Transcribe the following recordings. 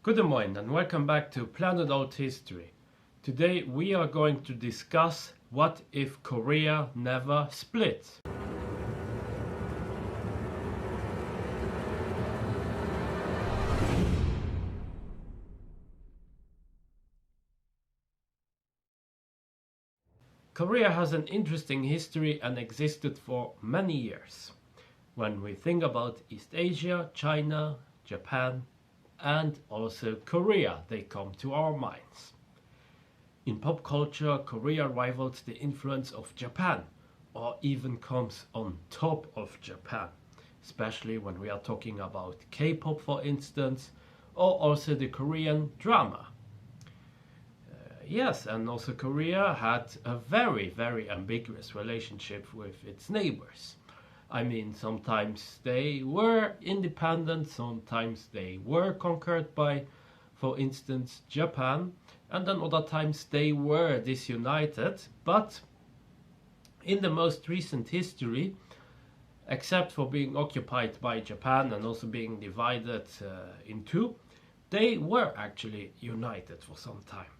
Good morning and welcome back to Planet Althistory. Today we are going to discuss what if Korea never split. Korea has an interesting history and existed for many years. When we think about East Asia, China, Japan, and also Korea, they come to our minds. In pop culture, Korea rivals the influence of Japan, or even comes on top of Japan, especially when we are talking about K-pop, for instance, or also the Korean drama. Yes, and also Korea had a very ambiguous relationship with its neighbors. I mean, sometimes they were independent, sometimes they were conquered by, for instance, Japan, and then other times they were disunited. But in the most recent history, except for being occupied by Japan and also being divided in two, they were actually united for some time.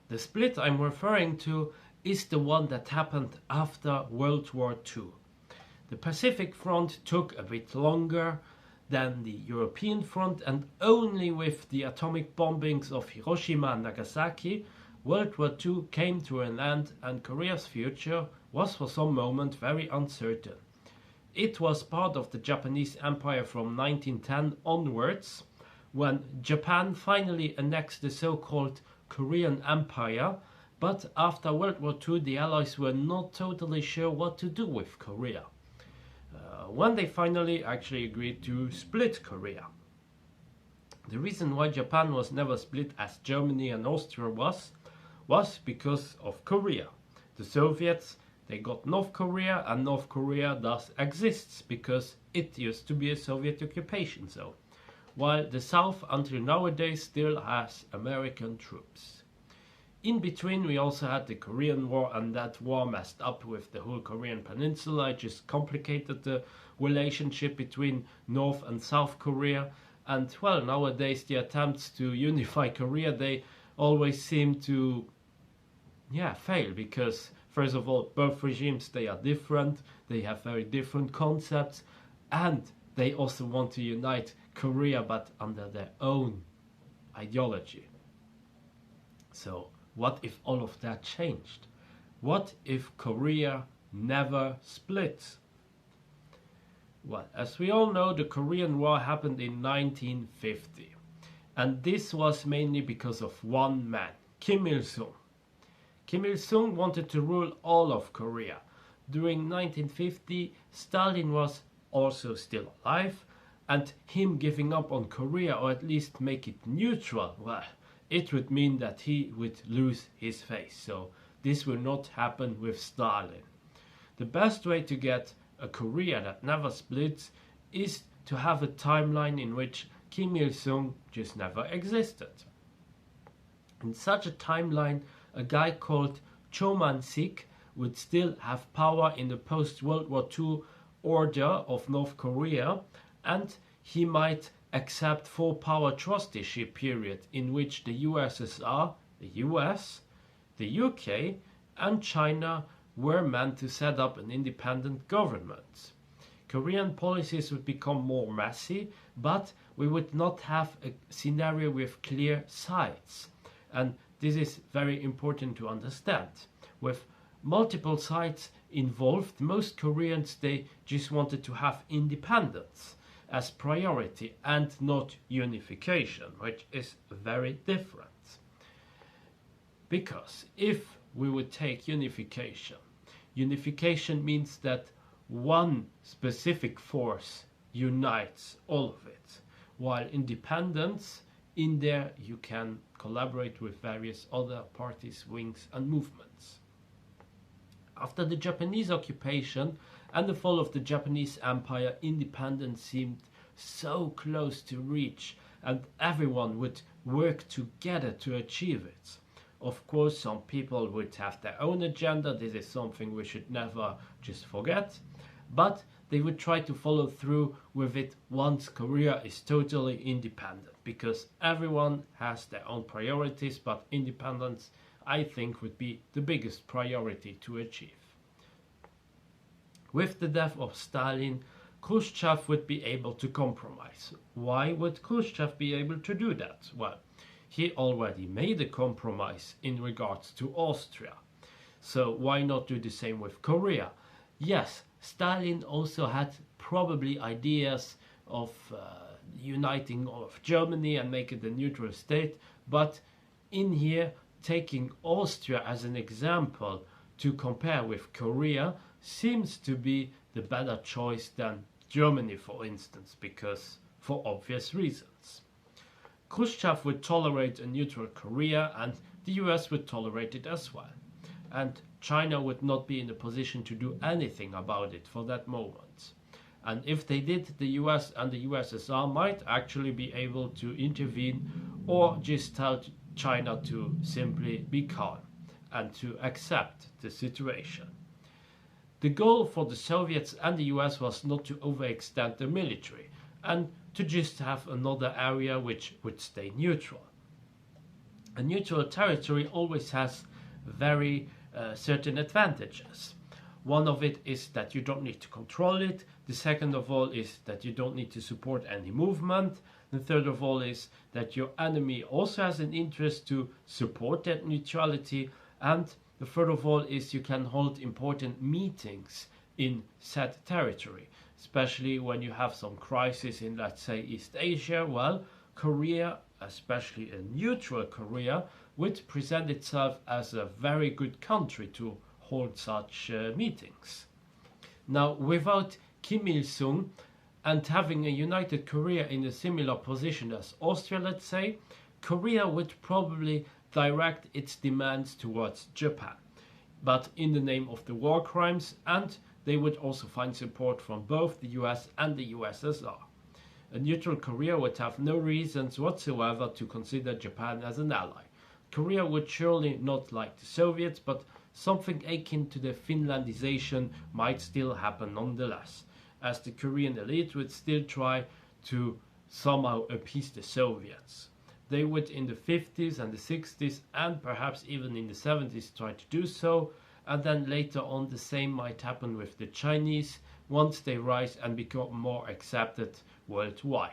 The split I'm referring to is the one that happened after World War II. The Pacific Front took a bit longer than the European front, and only with the atomic bombings of Hiroshima and Nagasaki, World War II came to an end and Korea's future was for some moment very uncertain. It was part of the Japanese Empire from 1910 onwards, when Japan finally annexed the so-called Korean Empire, but after World War II the Allies were not totally sure what to do with Korea. When they finally actually agreed to split Korea. The reason why Japan was never split as Germany and Austria was because of Korea. The Soviets, they got North Korea, and North Korea thus exists because it used to be a Soviet occupation zone, while the South until nowadays still has American troops. In between we also had the Korean War, and that war messed up with the whole Korean peninsula. It just complicated the relationship between North and South Korea, and well, nowadays the attempts to unify Korea, they always seem to fail, because first of all, both regimes, they are different, they have very different concepts, and they also want to unite Korea but under their own ideology. So what if all of that changed? What if Korea never split? Well, as we all know, the Korean War happened in 1950. And this was mainly because of one man, Kim Il-sung. Kim Il-sung wanted to rule all of Korea. During 1950, Stalin was also still alive, and him giving up on Korea, or at least make it neutral, well, it would mean that he would lose his face. So this will not happen with Stalin. The best way to get a Korea that never splits is to have a timeline in which Kim Il-sung just never existed. In such a timeline, a guy called Cho Man-sik would still have power in the post-World War II order of North Korea, and he might accept full power trusteeship period in which the USSR, the US, the UK and China were meant to set up an independent government. Korean policies would become more messy, but we would not have a scenario with clear sides. And this is very important to understand. With multiple sides involved, most Koreans, they just wanted to have independence as priority and not unification, which is very different. Because if we would take unification, unification means that one specific force unites all of it, while independence, in there you can collaborate with various other parties, wings and movements. After the Japanese occupation and the fall of the Japanese Empire, independence seemed so close to reach, and everyone would work together to achieve it. Of course, some people would have their own agenda. This is something we should never just forget. But they would try to follow through with it once Korea is totally independent, because everyone has their own priorities, but independence, I think, would be the biggest priority to achieve. With the death of Stalin, Khrushchev would be able to compromise. Why would Khrushchev be able to do that? Well, he already made a compromise in regards to Austria. So why not do the same with Korea? Yes, Stalin also had probably ideas of uniting all of Germany and make it a neutral state, but in here, taking Austria as an example to compare with Korea seems to be the better choice than Germany, for instance, because for obvious reasons. Khrushchev would tolerate a neutral Korea, and the US would tolerate it as well. And China would not be in a position to do anything about it for that moment. And if they did, the US and the USSR might actually be able to intervene or just tell China to simply be calm and to accept the situation. The goal for the Soviets and the US was not to overextend the military and to just have another area which would stay neutral. A neutral territory always has very certain advantages. One of it is that you don't need to control it. The second of all is that you don't need to support any movement. The third of all is that your enemy also has an interest to support that neutrality. And the third of all is you can hold important meetings in said territory, especially when you have some crisis in, let's say, East Asia. Well, Korea, especially a neutral Korea, would present itself as a very good country to hold such meetings. Now, without Kim Il-sung and having a united Korea in a similar position as Austria, let's say, Korea would probably direct its demands towards Japan, but in the name of the war crimes, and they would also find support from both the US and the USSR. A neutral Korea would have no reasons whatsoever to consider Japan as an ally. Korea would surely not like the Soviets, but something akin to the Finlandization might still happen nonetheless, as the Korean elite would still try to somehow appease the Soviets. They would in the 50s and the 60s and perhaps even in the 70s try to do so, and then later on the same might happen with the Chinese once they rise and become more accepted worldwide.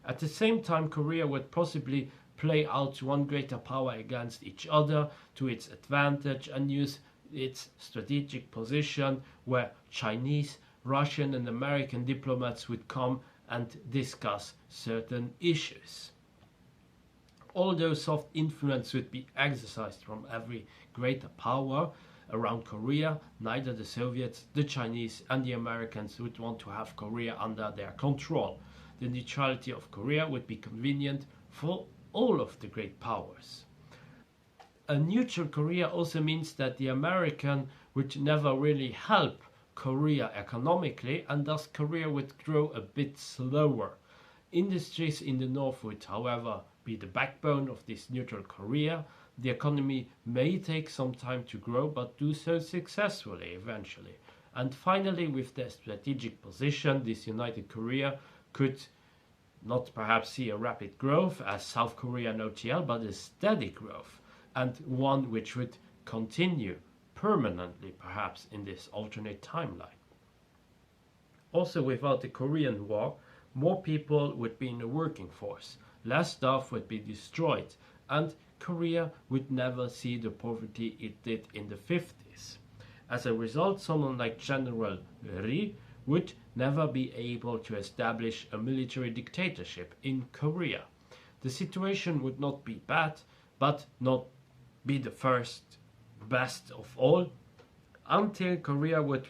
At the same time, Korea would possibly play out one greater power against each other to its advantage and use its strategic position where Chinese, Russian and American diplomats would come and discuss certain issues. Although soft influence would be exercised from every greater power around Korea, neither the Soviets, the Chinese and the Americans would want to have Korea under their control. The neutrality of Korea would be convenient for all of the great powers. A neutral Korea also means that the American would never really help Korea economically, and thus Korea would grow a bit slower. Industries in the north would, however, be the backbone of this neutral Korea. The economy may take some time to grow, but do so successfully eventually. And finally, with their strategic position, this united Korea could not perhaps see a rapid growth as South Korea and OTL, but a steady growth, and one which would continue permanently perhaps in this alternate timeline. Also, without the Korean War, more people would be in the working force, less staff would be destroyed, and Korea would never see the poverty it did in the 50s. As a result, someone like General Ri would never be able to establish a military dictatorship in Korea. The situation would not be bad, but not be the first best of all, until Korea would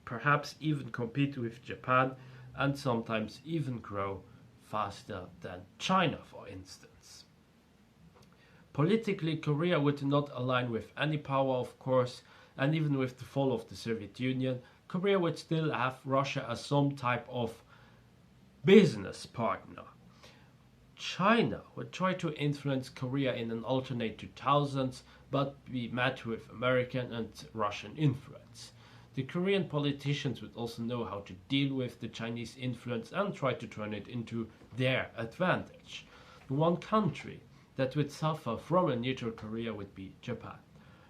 perhaps even compete with Japan and sometimes even grow faster than China, for instance. Politically, Korea would not align with any power, of course, and even with the fall of the Soviet Union, Korea would still have Russia as some type of business partner. China would try to influence Korea in an alternate 2000s, but be met with American and Russian influence. The Korean politicians would also know how to deal with the Chinese influence and try to turn it into their advantage. One country that would suffer from a neutral Korea would be Japan.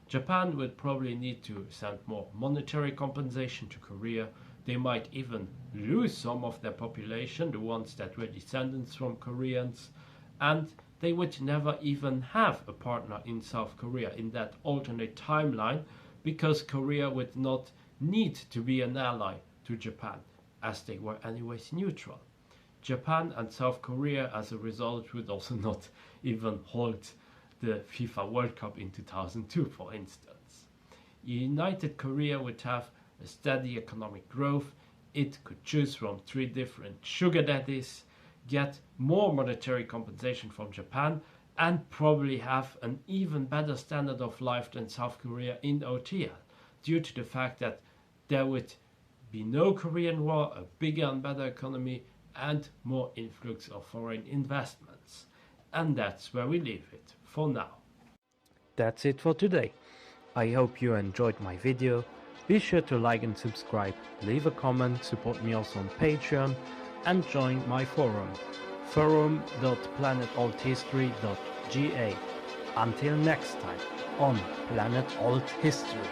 Japan would probably need to send more monetary compensation to Korea. They might even lose some of their population, the ones that were descendants from Koreans, and they would never even have a partner in South Korea in that alternate timeline, because Korea would not need to be an ally to Japan, as they were anyways neutral. Japan and South Korea, as a result, would also not even hold the FIFA World Cup in 2002, for instance. United Korea would have a steady economic growth. It could choose from 3 different sugar daddies, get more monetary compensation from Japan, and probably have an even better standard of life than South Korea in OTL, due to the fact that there would be no Korean War, a bigger and better economy, and more influx of foreign investments. And that's where we leave it for now. That's it for today. I hope you enjoyed my video. Be sure to like and subscribe, leave a comment, support me also on Patreon, and join my forum, forum.planetalthistory.ga. Until next time on Planet Alt History.